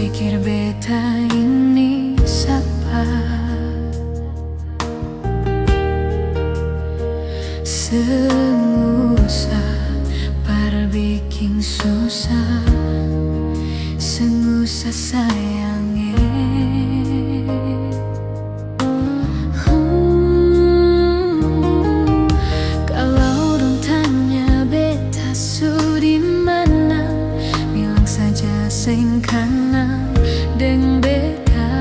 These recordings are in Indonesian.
pikir beta ini siapa? Sengusah perbikin susah, sengusah sayangnya. Kalau dong tanya beta su di mana, bilang saja sing kana deng beta.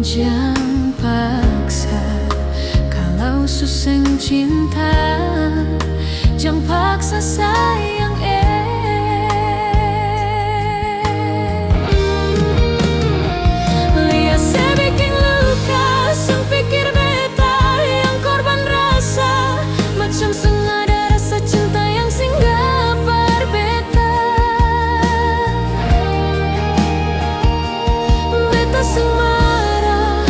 Jangan paksa kalau suseng cinta, jangan paksa sayang lihat saya bikin luka, sang pikir beta yang korban rasa, macam sengaja rasa cinta yang singgah berbeta. Beta semarah,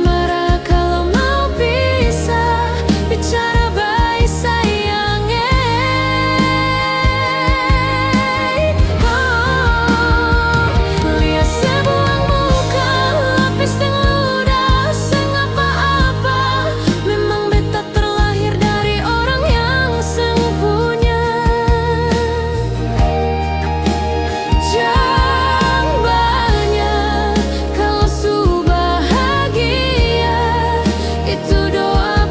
marah kalau mau pisah, bicara baik sayang lihat saya buang muka, lapis dan ludah, seng apa-apa. Memang beta terlahir dari orang yang seng punya. Jangan banyak kalau su bahagia, itu doa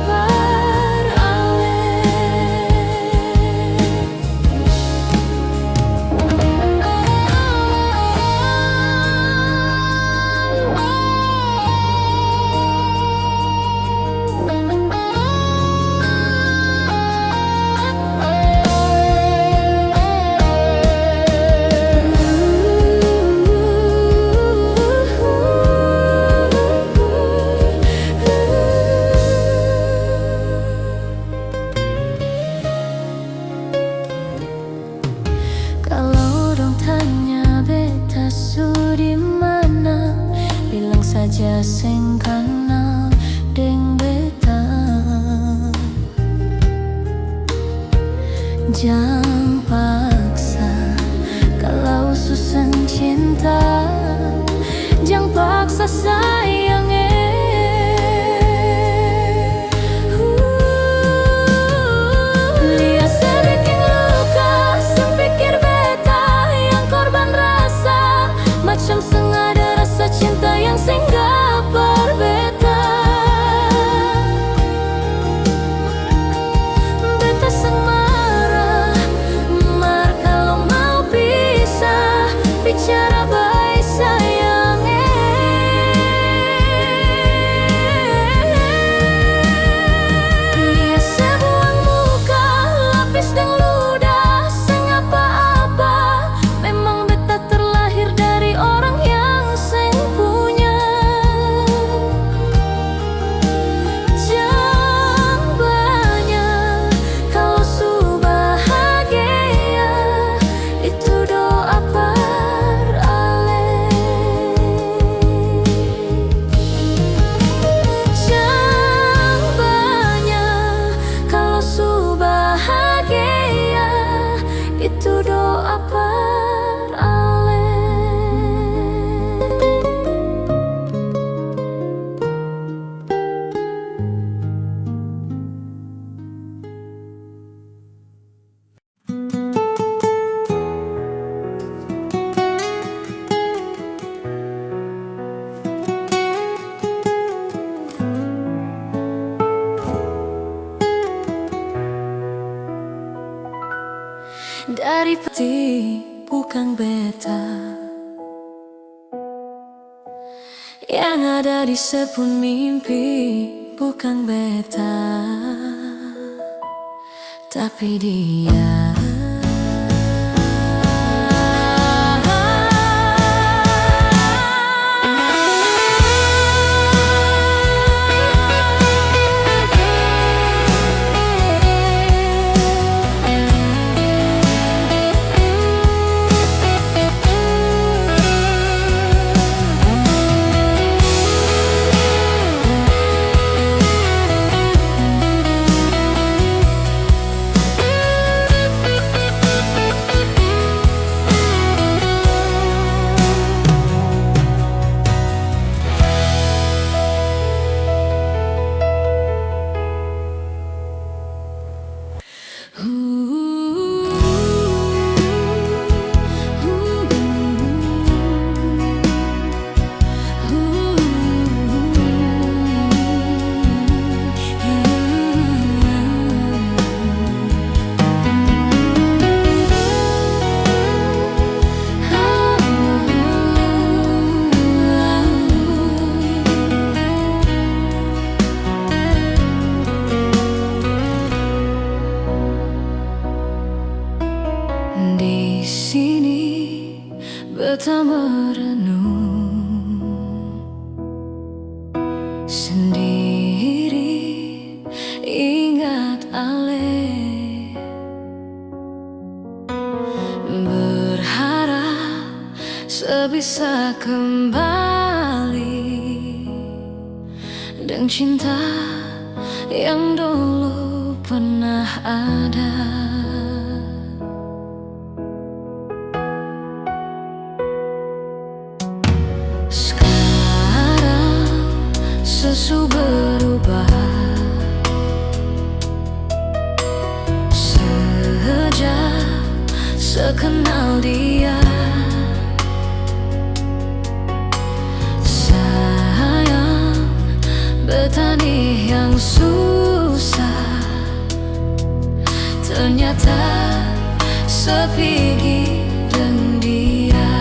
kalau dong tanya beta su di mana, bilang saja seng kenal deng beta. Jangan paksa kalau susah cinta, jangan paksa sayang lihat saya bikin luka, sang pikir beta yang korban rasa, macam sengaja rasa cinta yang singgah berbeta. Beta semarah, marah kalau mau pisah, bicara baik sayang lihat saya buang muka, lapis dan ludah, seng apa-apa. Memang beta terlahir dari orang yang seng punya. Jangan banyak kalau su bahagia, itu doa jangan banyak kalau su bahagia, itu doa dari peti bukan beta yang ada di sepun mimpi, bukan beta tapi dia. sebisa kembali dengan cinta yang dulu pernah ada. Sekarang sesu berubah sejak sekenal dia. Bertani yang susah ternyata sepi dengan dia.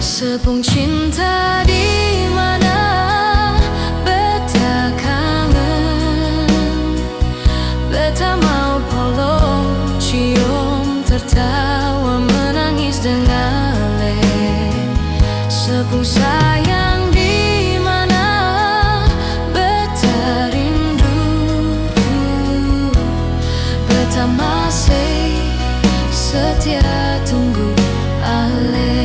Sepung cinta di mana beta kangen, beta mau peluk, cium, tertawa, menangis dengan le. Sepung sayang masih setia tunggu ale.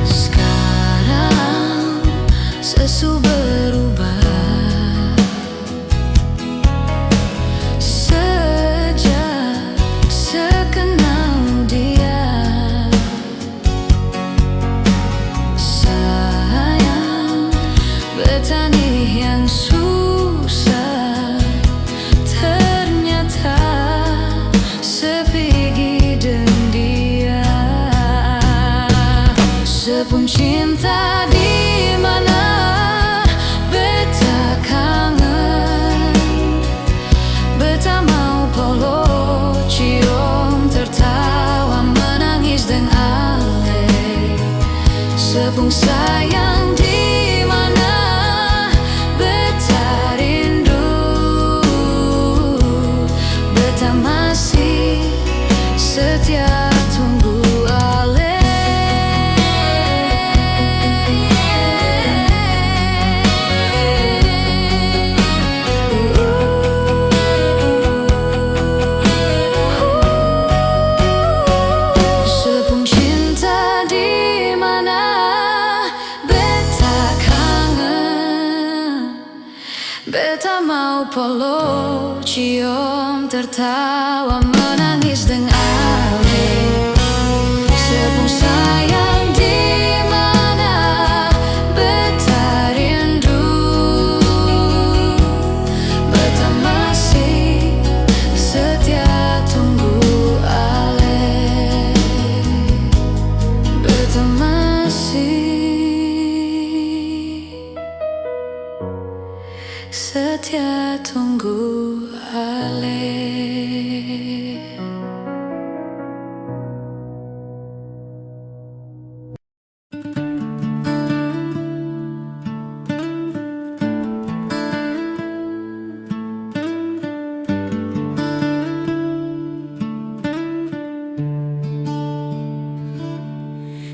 Sekarang sesu berubah yang susah ternyata sepi dengan dia. Sepung cinta di mana beta kangen, beta mau peluk, cium, tertawa, menangis dengan ale. Sepung sayang di masih setia tunggu ale. Sepung cinta di mana beta kangen, beta mau peluk, cium, tertawa, menangis dengan ale. Sepung sayang di mana beta rindu, beta masih setia tunggu ale. Beta masih setia tunggu ale.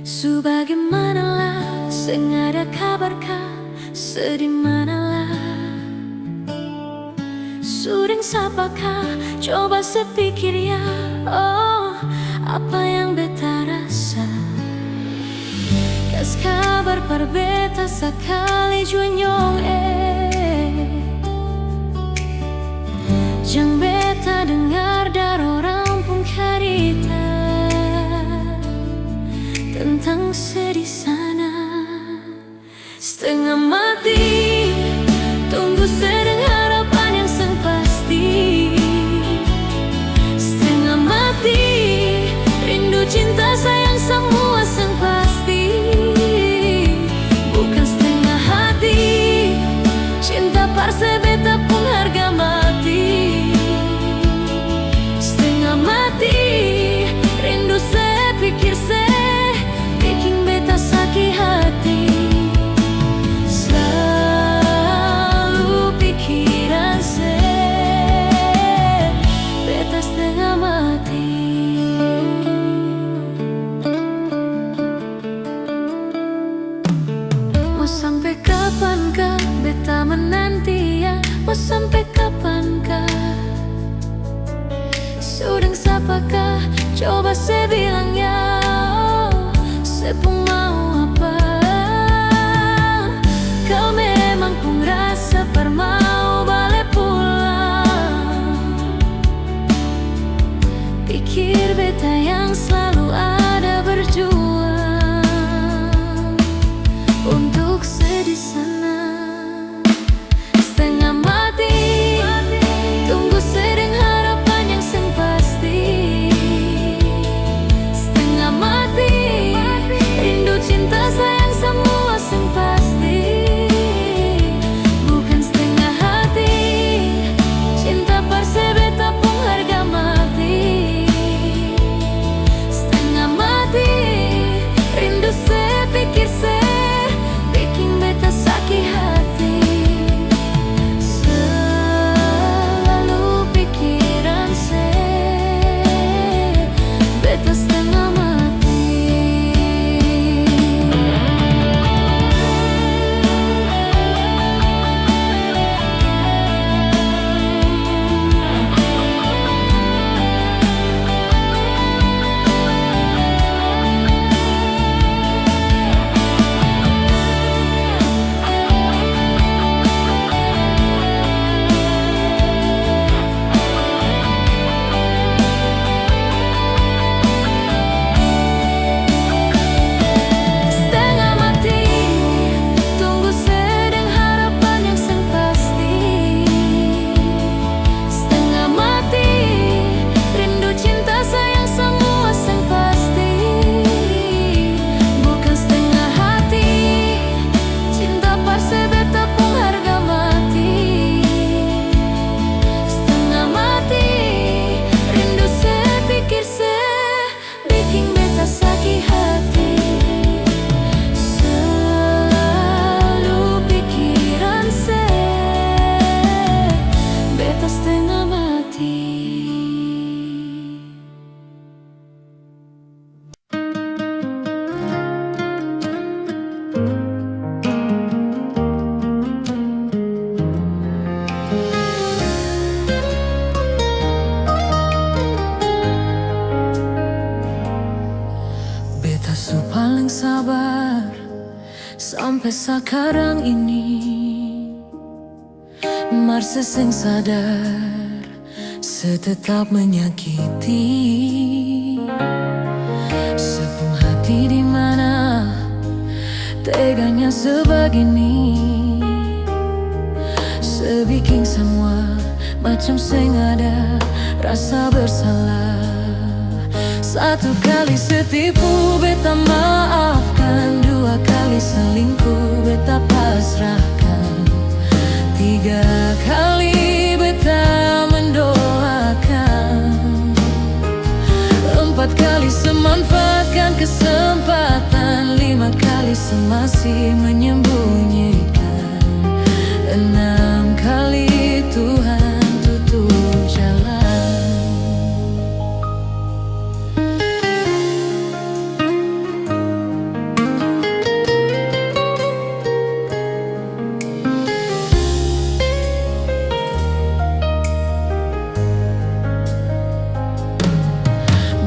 Sebagaimanalah sing ada kabarkah, sedih manalah sudeng sapakah, coba sepikir ya. Oh, apa yang beta rasa, kas kabar par beta sekali juanyong jang beta dengar dari orang pun karita tentang sedih sana. Setengah mati tunggu sedang harapan yang sang pasti. Setengah mati rindu, cinta, sayang, semua sang pasti. Bukan setengah hati, cinta parse beta pun harga mati. Setengah mati rindu, sepikir bikin beta sakit hati. Selalu pikiran beta setengah mati. coba saya bilangnya, saya pun mau apa. Kau memang pun rasa par mau balik pulang. Pikir beta yang selalu ada berjuang untuk sedih sana. Setengah mati tunggu sedang harapan yang sing pasti. Setengah mati rindu cinta sayang semua sing pasti. Bukan setengah hati cinta parse beta pun harga mati. Setengah mati rindu se pikir se bikin beta sakit hati. Selalu pikiran se beta setengah mati. Setengah mati tunggu sedang harapan yang sing pasti. Setengah mati rindu cinta sayang semua sing pasti. Bukan setengah hati cinta parse beta pun harga mati. Setengah mati rindu se pikir se bikin beta sakit hati. Selalu pikiran se beta setengah mati. Beta su paling sabar sampai sekarang ini. Marse sing sadar setetap menyakiti. Sepenuh hati di mana teganya sebegini. Sebikin semua macam sing ada rasa bersalah. Satu kali setipu beta maafkan. Dua kali selingkuh beta pasrahkan. Tiga kali beta mendoakan. Empat kali semanfaatkan kesempatan. Lima kali semasih menyembunyikan. Enam kali Tuhan tutup jalan.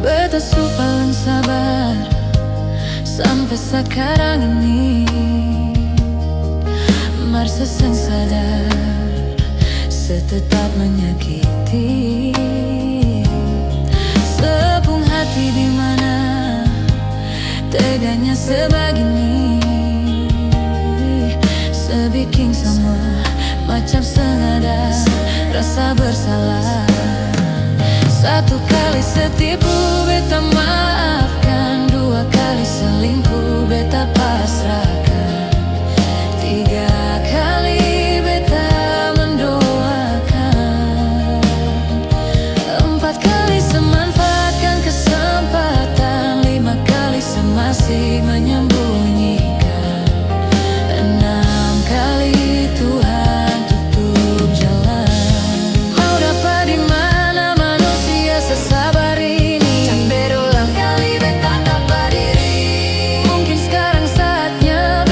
Beta su paling sabar sampai sekarang ini. Marse sing sadar setetap menyakiti. Sepenuh hati di mana teganya sebegini. Sebikin semua macam sengaja rasa bersalah. Satu kali setipu beta maafkan. Dua kali selingkuh beta pasrahkan. Tiga kali beta mendoakan. Empat kali semanfaatkan kesempatan. Lima kali semasih menyembunyikan. Enam kali Tuhan tutup jalan. Mau dapat di mana manusia sesabar ini? Tak berulang kali beta dapat diri. Mungkin sekarang saatnya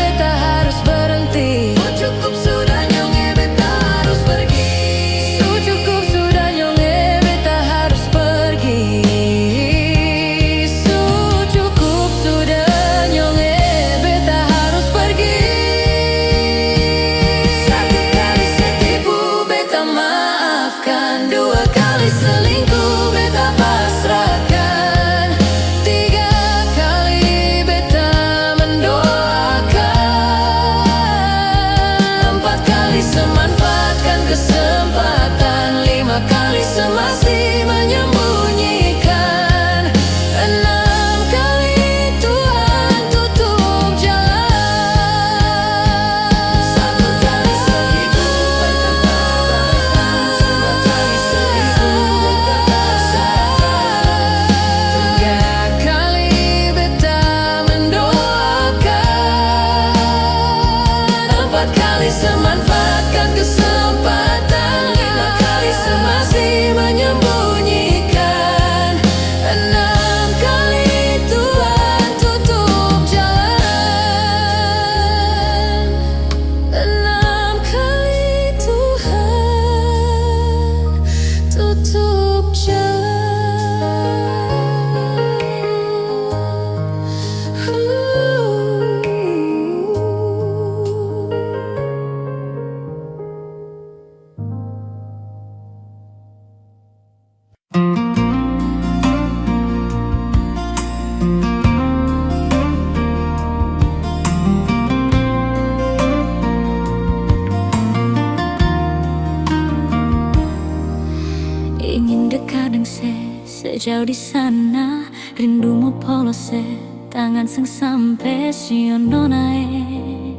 sejauh di sana rindumu polose tangan sing sampai siono nae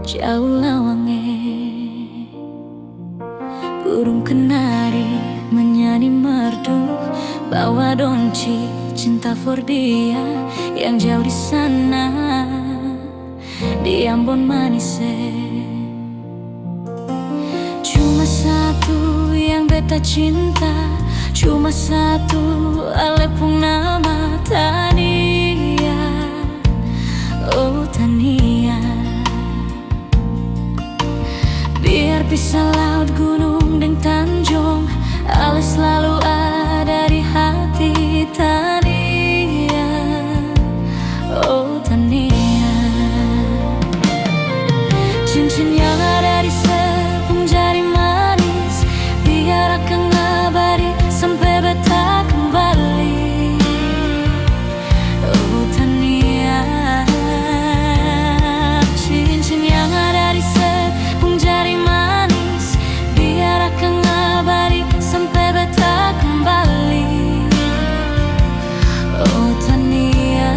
jauh lawange burung kenari menyanyi merdu bawa donci cinta for dia yang jauh di sana di Ambon manise. Cuma satu yang beta cinta, cuma satu ale pun nama Tania. Oh Tania, biar pisah laut gunung dan tanjung, ale selalu ada di hati Tania. Oh Tania, cincin yang ada di sepung jari manis, biar akan ngabari sampai beta kembali. Oh Tania, cincin yang ada di sepung jari manis, biar akan ngabari sampai beta kembali. Oh Tania.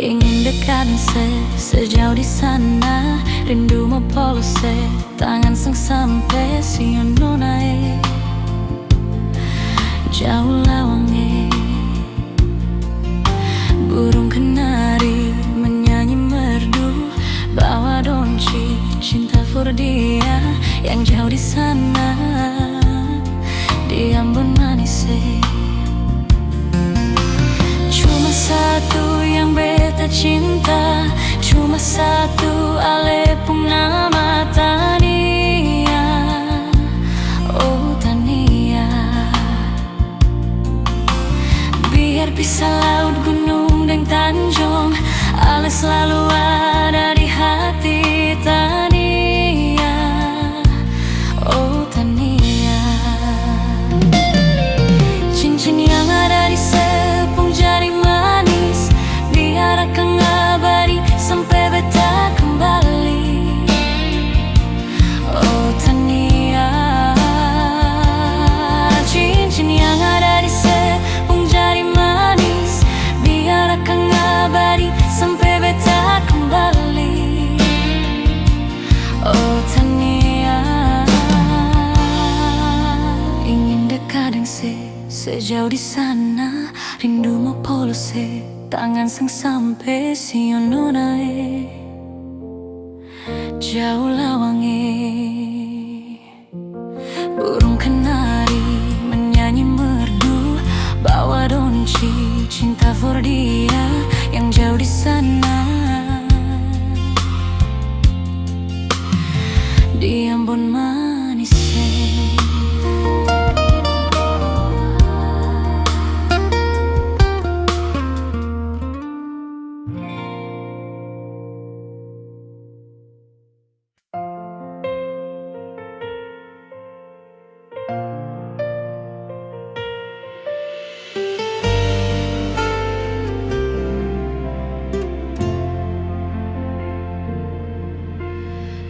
Ingin dekat sejauh di sana rindu mau polose tangan sang sampai siono nae jauh lawange burung kenari menyanyi merdu bawa donci cinta for dia yang jauh di sana di Ambon manise. Cuma satu yang beta cinta, cuma satu ale pun nama Tania. Oh Tania, biar pisah laut gunung dan tanjung, ale selalu ada di hati Tania. Oh Tania, cincin yang ada di sepung jari manis, biar akan ngabari sampai beta kembali. Oh Tania, cincin yang ada di sepung jari manis, biar akan ngabari sampai beta kembali. Oh Tania, ingin dekat dengan sejauh di sana rindu mau polose tangan sang sampai siono nae jauh lawange burung kenari menyanyi merdu bawa donci cinta for dia yang jauh di sana di Ambon manise.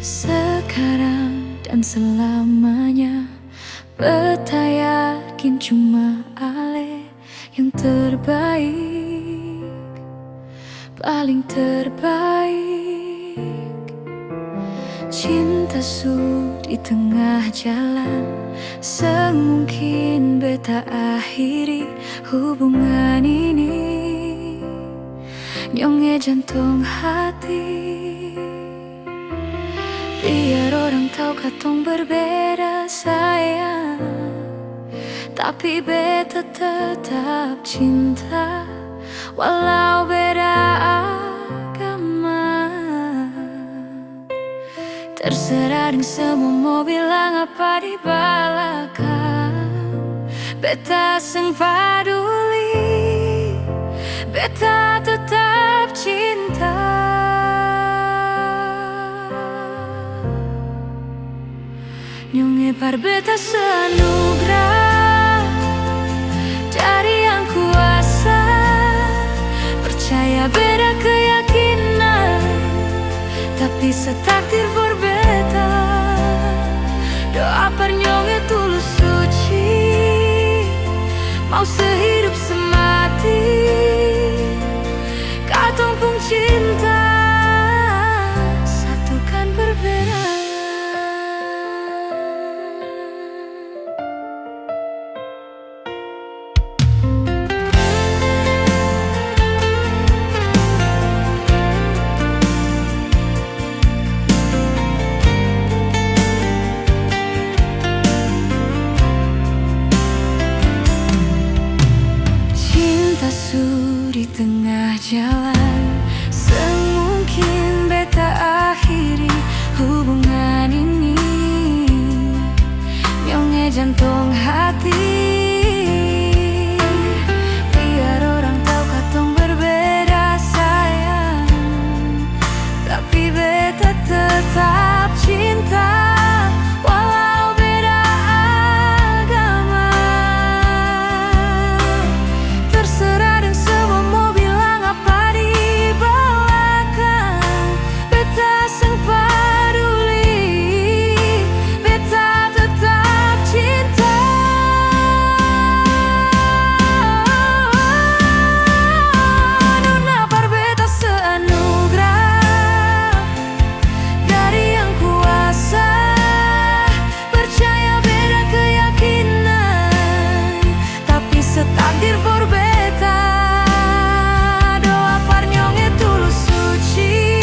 Sekarang dan selamanya beta yakin cuma ale yang terbaik, paling terbaik. Cinta su di tengah jalan, semungkin beta akhiri hubungan ini. Nyonge jantung hati, biar orang tahu katong berbeda sayang, tapi beta tetap cinta walau beda agama. Terserah ding semua mau bilang apa di belakang, beta sing paduli, beta tetap cinta. Nyunge par beta seanugerah dari yang kuasa, percaya beda keyakinan, tapi setakdir for beta. Doa par nyonge tulus suci, mau sehidup semati, katong pung cinta satukan perbedaan. Di tengah jalan, semungkin beta akhiri hubungan ini. Nyonge jantung hati, biar orang tahu katong berbeda sayang, tapi beta tetap cinta. Walau beda agama, terserah dan semua takdir for beta. Doa par nyonge tulus suci,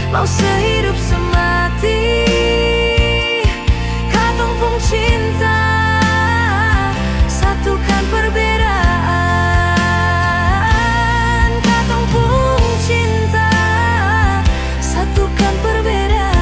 mau sehidup semati, katong pung cinta satukan perbedaan. Katong pung cinta satukan perbedaan.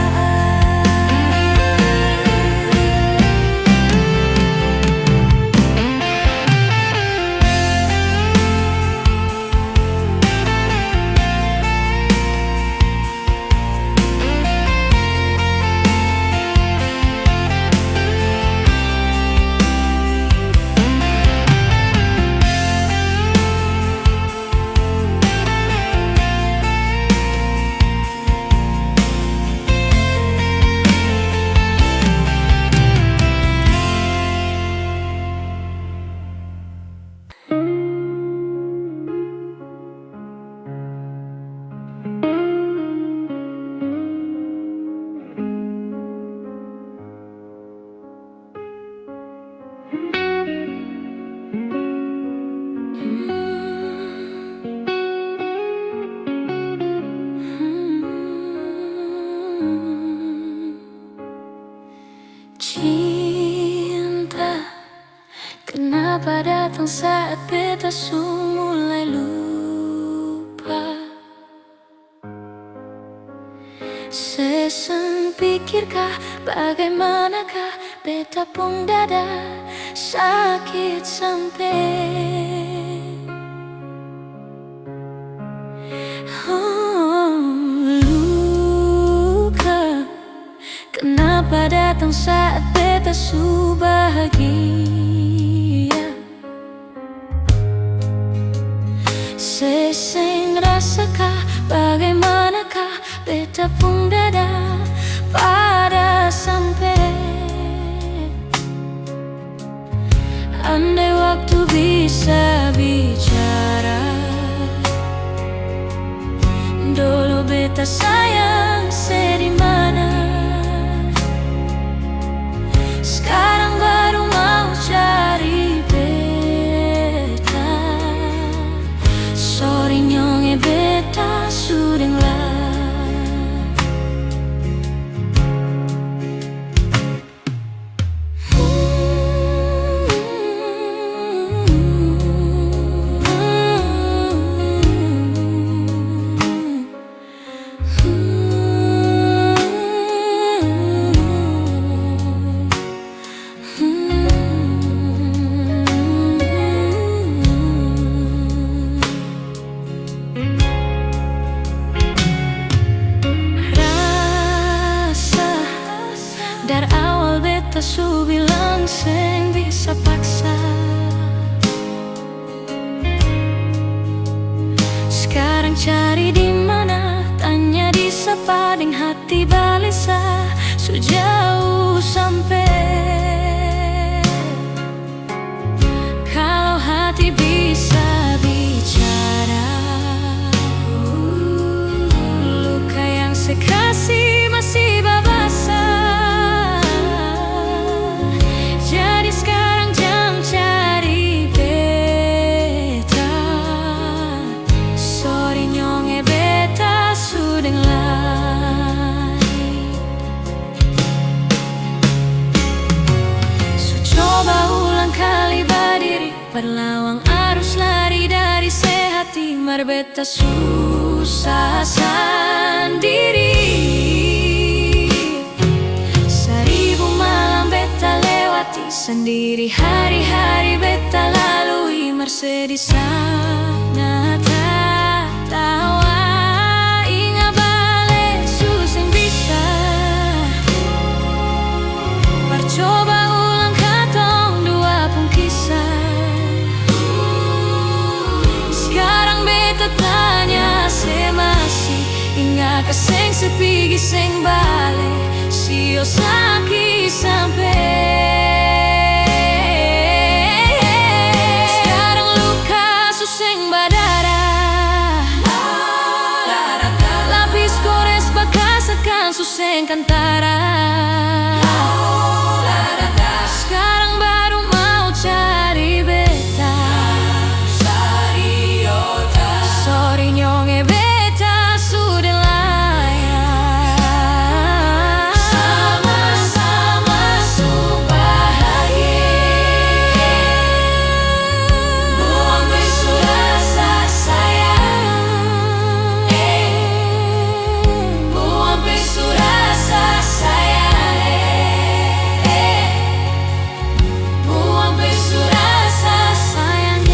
Cinta, kenapa datang saat beta su mulai lupa? Seseng pikirkah bagaimanakah beta pung dada sakit sampai luka. Kenapa datang saat beta su bahagia? Seseng rasakah bagaimanakah beta pung dada pada sampai. Andai waktu bisa bicara, dulu beta sayang sedimana. Sekarang baru mau cari beta. Sorry nyonge beta sudeng lah. awal beta su bilang seng bisa paksa. Sekarang cari di mana, tanya di sepading hati balisa, sejauh sampai. Kalau hati bisa bicara, luka yang sekasih masih babasa. Jadi sekarang jangan cari beta, sorry nyonge beta sudeng lai. So coba ulang kali berdiri, berlawang arus lari dari sehati, mar beta susah sendiri. Seribu malam beta lewati sendiri, hari-hari beta lalui, mar sedih sangat tawa. Ingat balik susah bisa, percoba ulang katong dua pun kisah. Sekarang beta tanya se masih ingat keseng sepigi seng bale, sio sakit sampai. Sekarang luka suseng berdarah, lapis gores bekas akan suseng kantara. Sekarang baru mau cari beta, sorry nyonge beta sudah layak. Sama-sama su bahagia, buang bisu rasa sayang, buang bisu rasa sayang, buang bisu rasa sayang.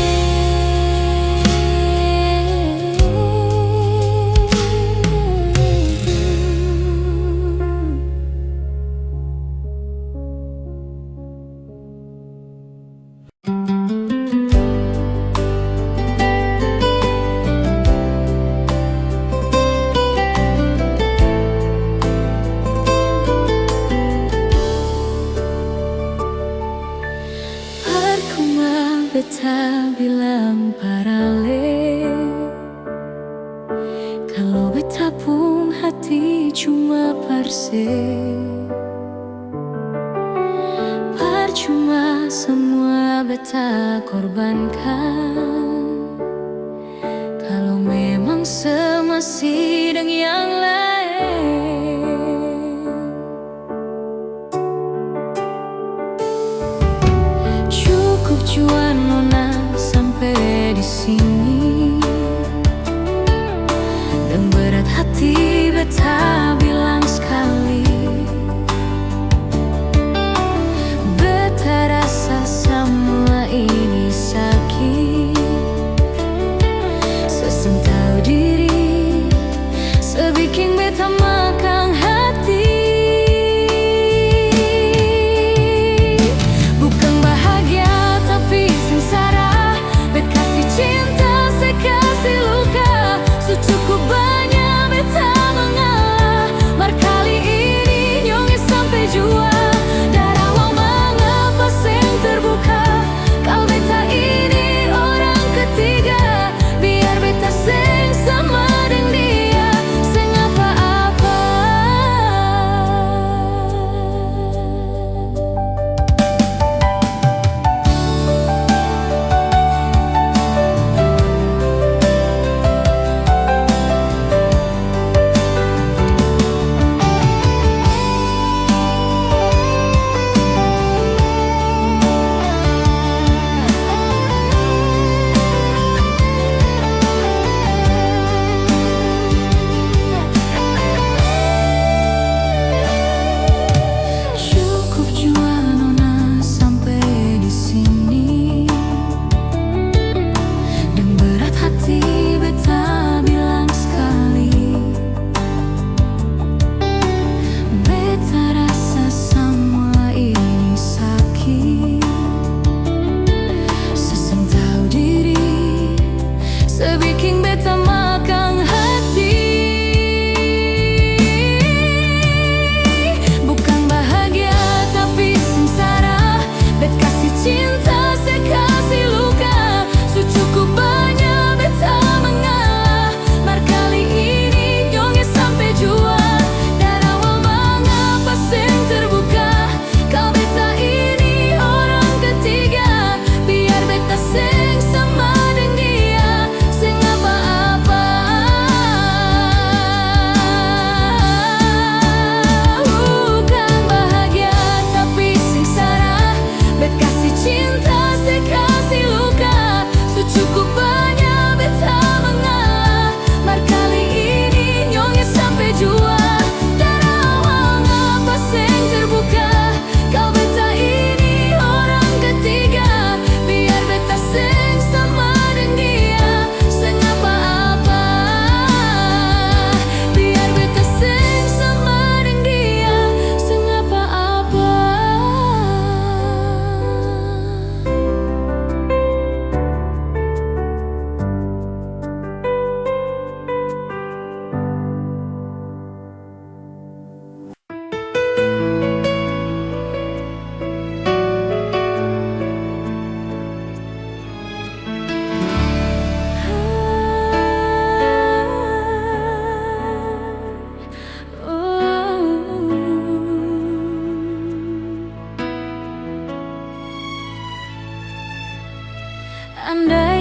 Percuma beta bilang parale, kalau beta pun hati cuma parse. Percuma semua beta korbankan, kalau memang semasih dengan yang lain. Cukup cuan nona sampai di sini, dan berat hati beta bilang sekali, beta rasa semua ini sakit. Seseng tahu diri, sebikin beta makan hati. Bukan bahagia tapi sensasi.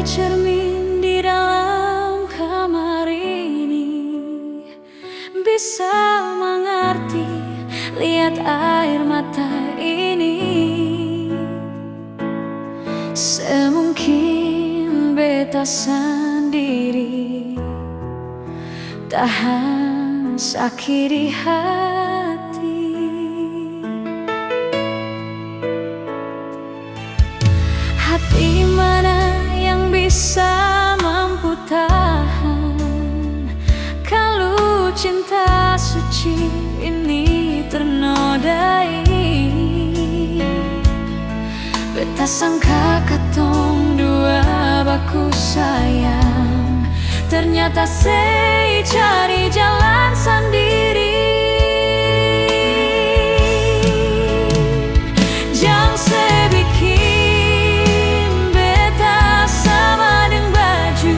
cermin di dalam kamar ini, bisa mengerti, lihat air mata ini. Semungkin beta sendiri tahan sakit di hati. Hati mana yang bisa mampu tahan kalau cinta suci ini ternodai? Beta sangka katong dua baku sayang, ternyata sei cari jalan sendiri. Jangan sebikin beta sama dengan baju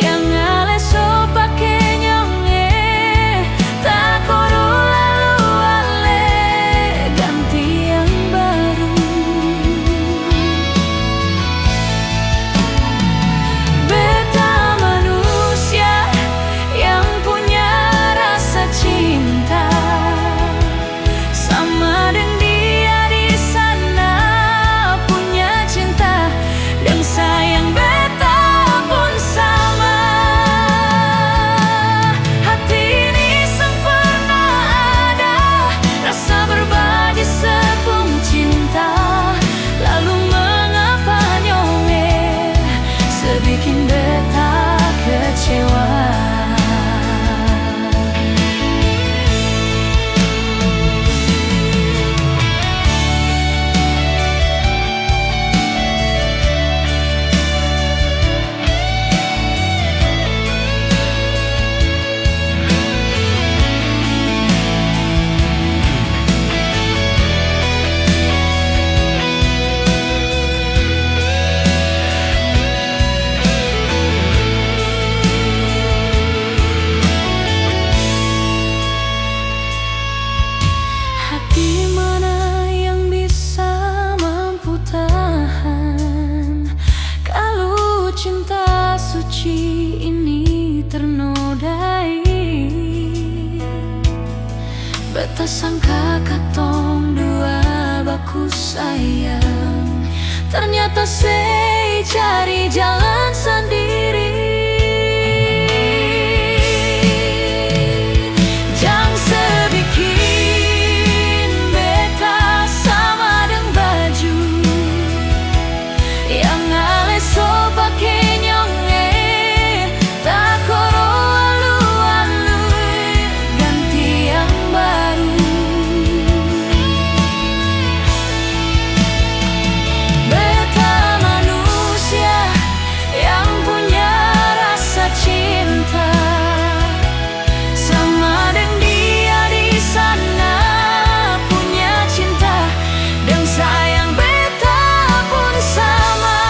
yang aleso pake nyonge, tak kodo lalu ale ganti yang baru. Beta manusia yang punya rasa cinta, sama dengan dia di sana punya cinta dan sayang. Beta pun sama. Hati ini sempurna ada rasa berbagi sepung cinta, lalu mengapa nyonge sebikin beta kecewa? Hati mana yang bisa mampu tahan kalau cinta suci ini ternodai? Beta sangka katong dua baku sayang, ternyata sei cari jalan sendiri. Jangan sebikin beta sama dengan baju yang aleso pake nyonge, tak kodo alu-alu ganti yang baru. Beta manusia yang punya rasa cinta, sama dengan dia di sana punya cinta dan sayang. Beta pun sama.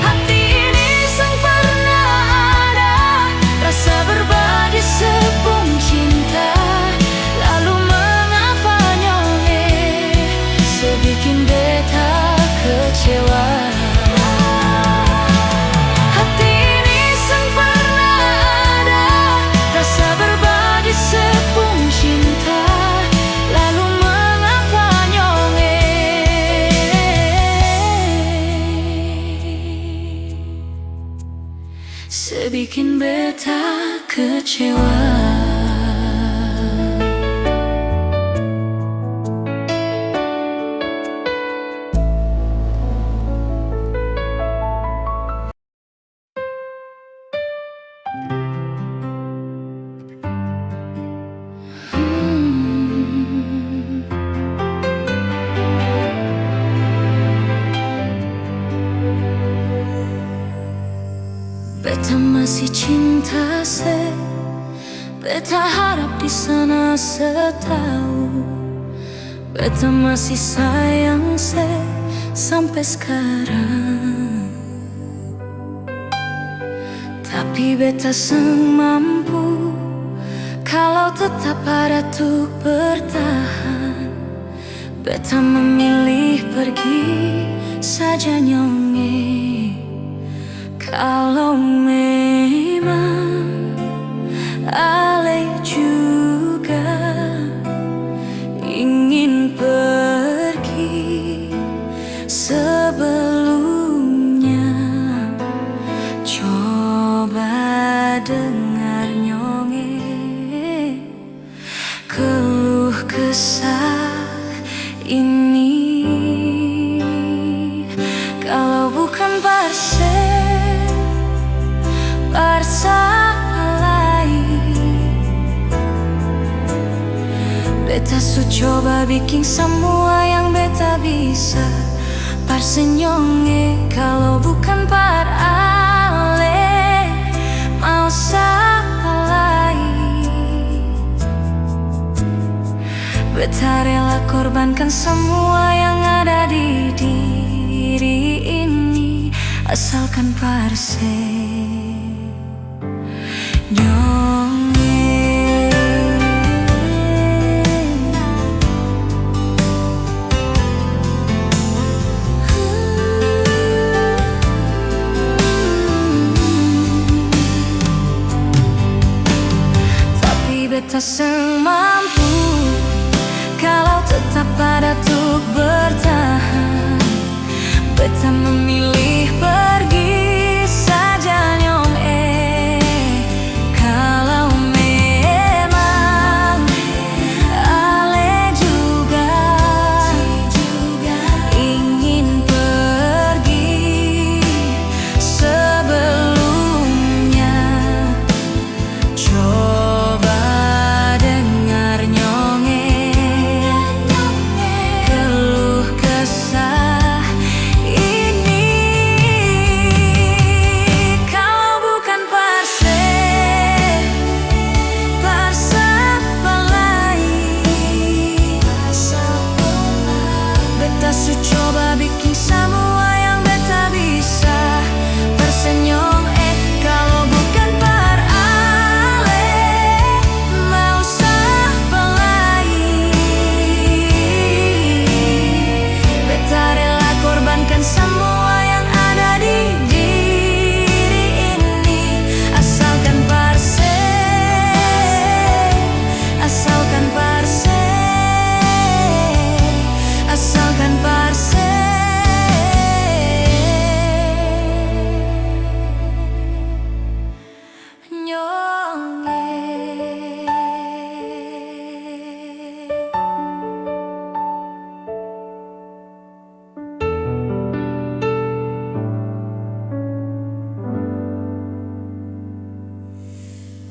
Hati ini sempurna ada rasa berbagi sepung cinta, lalu mengapa nyonge sebikin beta kecewa? Hati ini sempurna ada rasa berbagi sepung cinta, lalu mengapa nyonge sebikin beta kecewa? Beta masih cinta se, beta harap di sana setahu. Beta masih sayang se sampai sekarang, tapi beta seng mampu kalau tetap ada tuh bertahan. Beta memilih pergi saja nyonge. Kalau memang Ale juga ingin pergi, sebelumnya coba dengar nyonge keluh kesah ini. Kalau bukan Barsa lain, beta su coba bikin semua yang beta bisa. Parsenyonge kalau bukan par Ale, mau siapa lain? Beta rela korbankan semua yang ada di diri ini, asalkan parse.